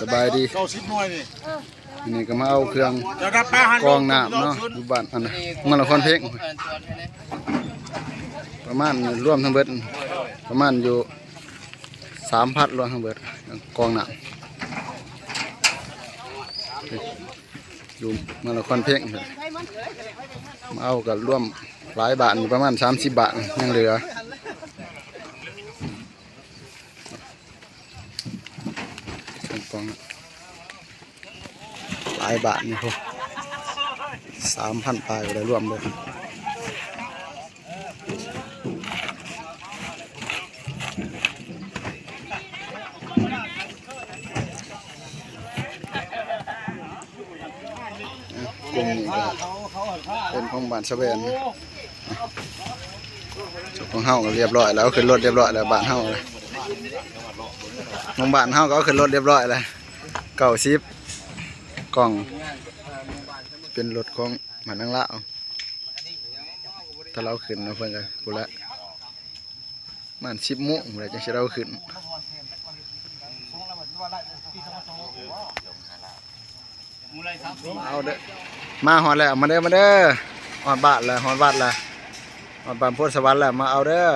สบายดีนี่ก็มาเอาเครื่องกรองน้ำเนาะอยู่บ้านอันนั้นมันละครเพลงประมาณรวมทั้งเบิดประมาณอยู่3,000รวมทั้งเบิดกรองน้ำอยู่มันละครเพลงมาเอากับร่วมหลายบาทอยู่ประมาณ30 บาทยังเหลือกองหลายบาทนี่พวก3,000ปลายอะไรรวมเลยกลุ่มนี้ก็เป็นของบ้านสะแบนของเฮาก็เรียบร้อยแล้วขึ้นรถเรียบร้อยแล้วบ้านเฮาเลยของบ้านเฮาก็ขึ้นรถเรียบร้อยแล้ว90กล่องเป็นรถของหมานังละถ้าเราขึ้นเราเพิ่นก็พูดละมัน10 โมงเลยจังสิเราขึ้นเอาเด้อมาฮอดแล้วมาเด้อฮอดบ้านแล้วฮอดบ้านโพธิสวรรค์แล้วมาเอาเด้อ